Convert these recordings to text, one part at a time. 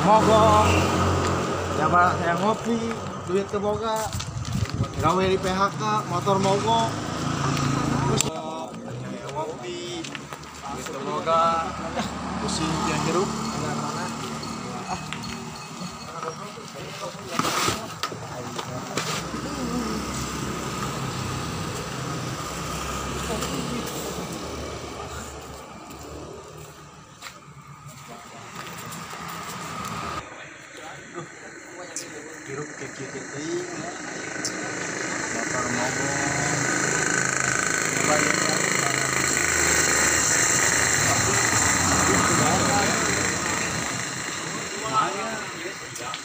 mogok, coba saya ngopi, duit keboga, gawe di PHK, motor mogok, terus saya ngopi, duit keboga, pusing dia hirup, mana-mana. Hirup kecil-kecil motor mogok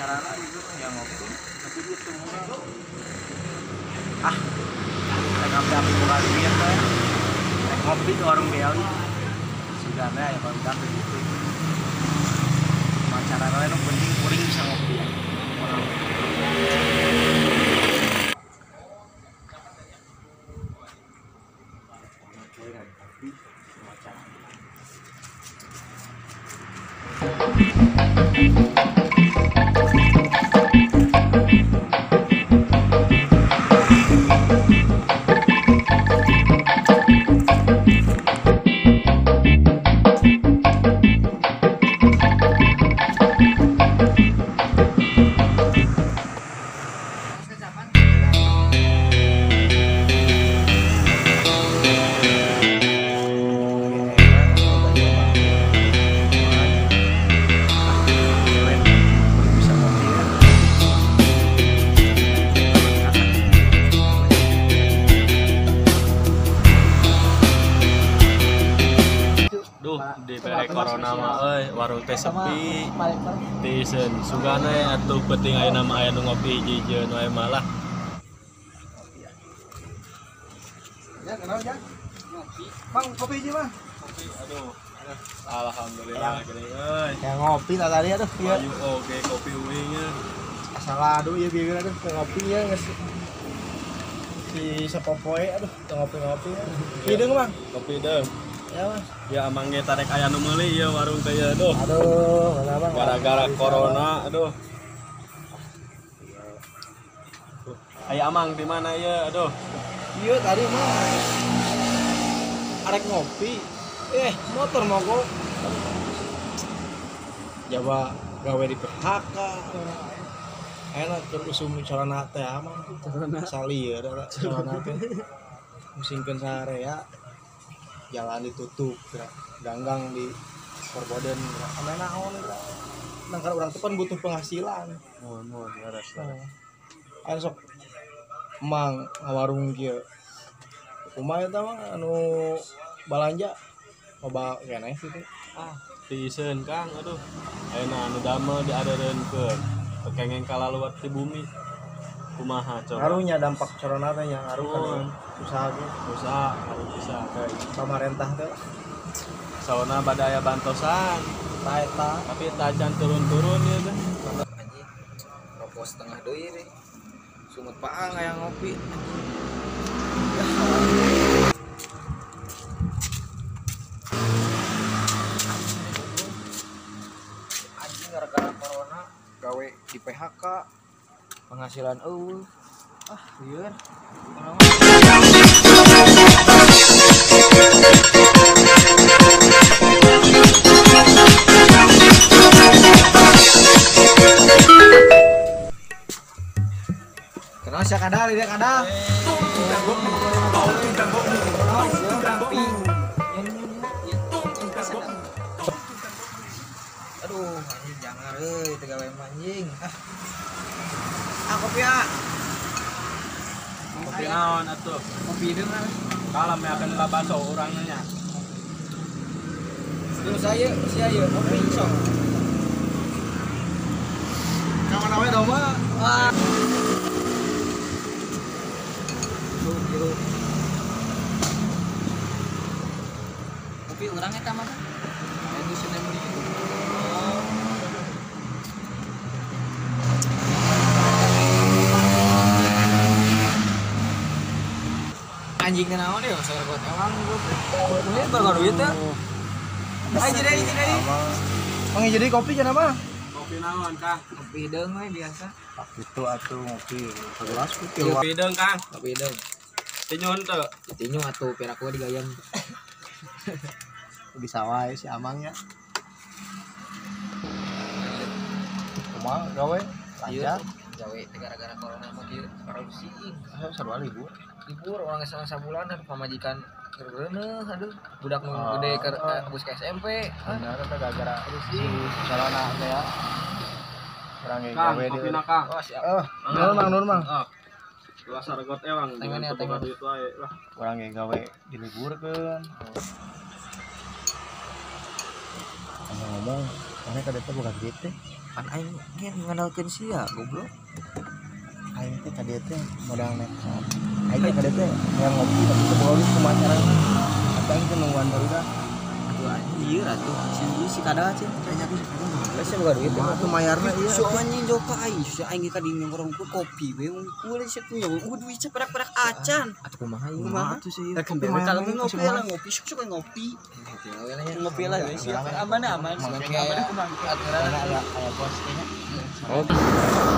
caranya itu yang ngopi tapi dia tuh api bukan duit ya ngopi ke warung Beli sudah ya baru dapat gitu caranya itu penting kuring bisa ngopi ya di perek corona mah warung teh sepi tisen sugana atuh penting aya nama aya nu ngopi hiji-hijieun wae malah ya kenal ya ngopi Bang kopi hiji mah kopi aduh alhamdulillah gede euy ya ngopi lah tadi aduh ya ayu oge kopi uingnya asal aduh ya biar aduh ngopi ya geus si sepopoe aduh ngopi-ngopi hideung Bang kopi deung ya Mas ya amang ge tarek aya nu meuli ieu warung teh aduh mana Bang gara-gara corona aduh aya amang di mana ieu aduh iya tadi mah arek ngopi motor mogok jawa gawe di PHK enak terus usum calana teh amang salieur calana teh musingkeun sarea jalan ditutup ganggang di perboden ame naon nangkar urang teh pan butuh penghasilan mohon beres aya sok emang warung kieu kumaha eta mah anu balanja loba keneh kitu tisen Kang aduh ayeuna anu damel diadereunkeun kengeng kalaluat ti bumi kumaha coba ngaruhnya dampak corona teh nya ngaruh kan usaha ge usaha harus bisa kayak pamarentah teh sauna badaya bantosan ta eta tapi tajan turun-turun ya teh anjing rokok setengah deui deh sumut paang aya ngopi anjing gara-gara corona gawe di PHK penghasilan lieur kenal sia kadal dia kadal aduh anjing jangan euy teu gawe anjing kopi kopi naon atuh kopi deung kalem ya kan babaso urangnya terus saya kopi sok kawan awe domba kopi urang eta mah itu sudah beli anjing naon ya saya buat emang ini baru duit ya aja deh Mang jadi kopi cenah mah Kopi naon, Kang? Kopi deung we biasa. Itu atuh ngopi segelas putih Kopi deung, Kang. Kopi deung. Tinyon teu. Tinyu atuh perak we digayam. bisa wae si Amang ya. Kumaha gawe lancar Gawe gara-gara corona mah kieu produksi. sarua libur. Libur orang salah sabulan pamajikan kereuneuh aduh budak nu gede ke bus ke SMP. Bener eta gara-gara si sarana teh ya. Urang ge Kang, gawe kopi di. na, Kang. Oh siap. Nur Mang. Dua sargot ewang. Tengennya, Dengan duit wae lah. Urang ge gawe diliburkeun. Ngomong, mana kada teh bukan duit teh. Pan aing ge nganalkeun sia goblok. Aing teh kada teh modal nekat. Aing teh kada teh yang ngopi tapi sebawa duit kumaha carana. Apa aing teh nungguan barudak. Atuh anjing ieu atuh si kada cing tanya ku geus sih boga duit Kumaha tuh mayarna ieu. so anjing joka aing si aing ge kadi ngorong ku kopi we kulit sih punya duit seperak-perak acan atuh kumaha ieu Kumaha tuh sih? kalau ngopi lah ngopi sok ngopi ngopi lah we siap aman aman aturan aya bos kayaknya. Oke.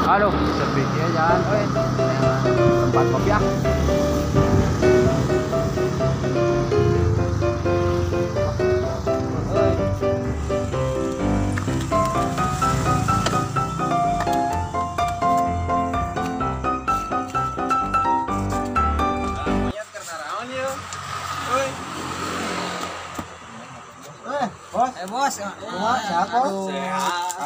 Aduh, sepi ya jalan euy. Tempat kopi ah. Bos, siapa?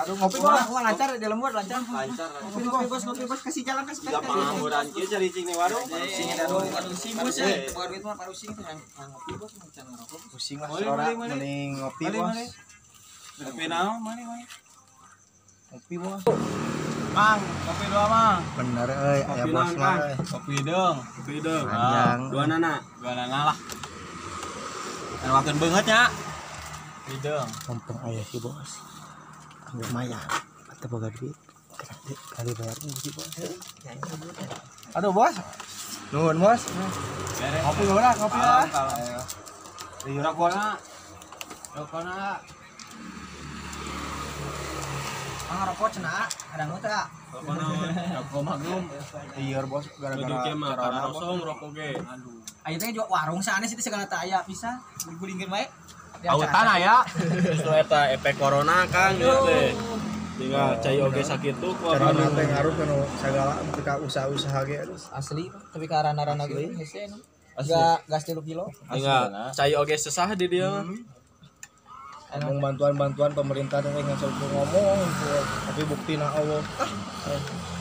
Aduh, ngopi bos. Lancar di lembur lancar. Ngopi bos kasih jalan kasih. Pengangguran kieu cari cing di warung. Sing ada aduh sing bos ya. Buat duit mah parusing tuh yang ngopi bos can ngerokok. Pusing lah saudara mending ngopi bos. Kopi naon, mani. Ngopi bos. Mang, kopi dua, Mang. Bener euy, aya bos mah euy. Kopi deung. Panjang. Dua nana lah. Ewakeun beungeut nya. Kopi deung. Mumpung aya si bos. Lumayan. Atuh boga duit. Kali bayar si bos. Aduh bos. Nuhun bos. Kopi ora, kopi lah. Ayo. Di rokona. Rokona. Rokok cenah, ada nu teh. Rokona. Rokok maglum. Iya bos gara-gara Gara-gara mah corona karena bos. kosong rokok ge. Aduh. Ayo teh jual warung sanes itu segala teh aya bisa. Digulingkeun bae. Autan aya. Justru eta efek corona Kang ieu teh. Tinggal cai oge sakitu ku Corona teh ngaruh kana sagala ketika usaha-usaha ge aduh. Asli, tapi karana-rana ge hese nu. Gas 3 kilo. Tinggal cai oge sesah di dieu mah. Ngomong bantuan-bantuan pemerintah teh ngasal ngomong tapi buktina Allah.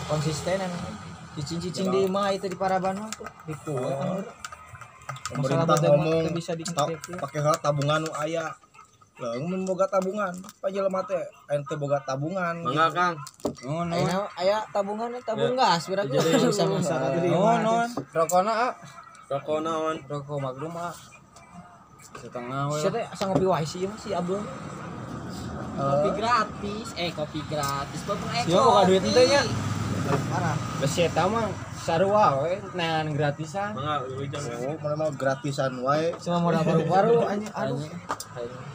Konsisten emang. Cicing-cicing di mah itu di Paraban mah tuh. Itu Pemerintah ngomong bisa pakai hal tabungan nu aya. Leung boga tabungan. Pajelema teh ente boga tabungan. Mangga Kang. Aya tabungan tabung gas berarti bisa masak atuh di. Rokona Rokok naon? Rokok maglum ah. Setengah we. Sia teh asa ngopi wae sih mah si Abdul. Kopi gratis, kopi gratis. Bapak Yo boga duit teh nya. Parah. Geus eta mah sarua we neangan gratisan. Mangga ujang. Oh, mana mah gratisan wae. Cuma modal baru-baru anjing aduh.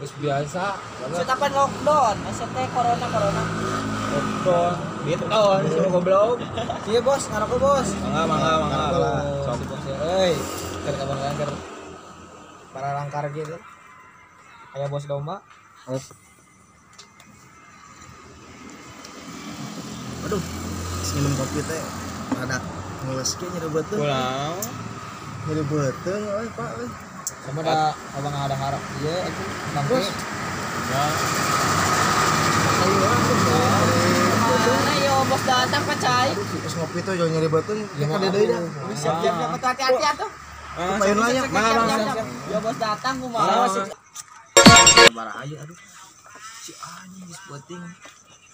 Geus biasa. Setapan lockdown, teh corona. Lockdown, bitcoin, semua goblok. Iya bos, ngarokok bos. Mangga. Sok bos euy. Keur kapan keur para langkar gitu. Aya bos domba. Aduh, minum kopi teh rada ngeles ge nyeri beuteung. Pulang. Nyeri beuteung euy, Pak euy. Sama da abang ada harap ieu atuh bangke. Ya. Mana yo bos datang pacai. Aduh, si pas ngopi tuh jangan nyeri beuteung, ya kada deui dah. Siap-siap hati-hati atuh. Payun lah nya. Siap. Yo bos datang kumaha. Bara aya aduh. Si anjing geus penting.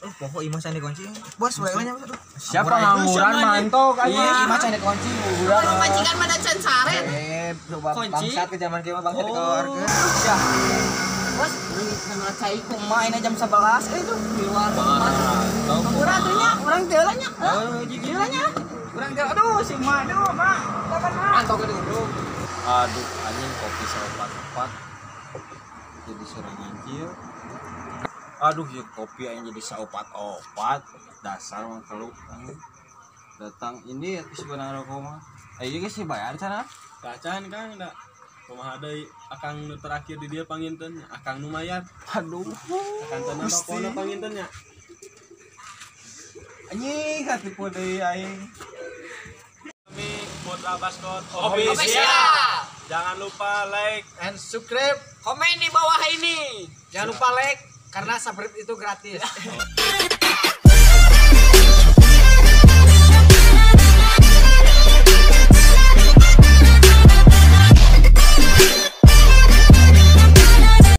Pokok imah can dikunci. Bos, bae nya. Siapa ngangguran mantok Iya, imah can dikunci. Orang majikan mana can saren. Coba Kunci. bangsat ke zaman kieu mah bangsat dikeluarkeun. Sia. Bos, nang cai kumaha ini jam 11 itu di luar. Urang teh nya, urang teh lah nya. Gila nya. Urang teh aduh si mah aduh, Mak. Kapan Mak? Antok ke dulu. Aduh, anjing kopi 4 jadi serangan kieu. Aduh ya kopi yang jadi saopat-opat dasar mah kalau datang ini sebenarnya rokok mah. Iya guys sih bayar sana. Kacan Kang da. Kumaha deui akang nu terakhir di dia panginten, akang nu mayar. Aduh. Akang teh rokona panginten nya. Anjing hatipu deui aing. Kami Putra Baskot Official. Jangan lupa like And subscribe. Komen di bawah ini. Jangan lupa like karena subscribe itu gratis.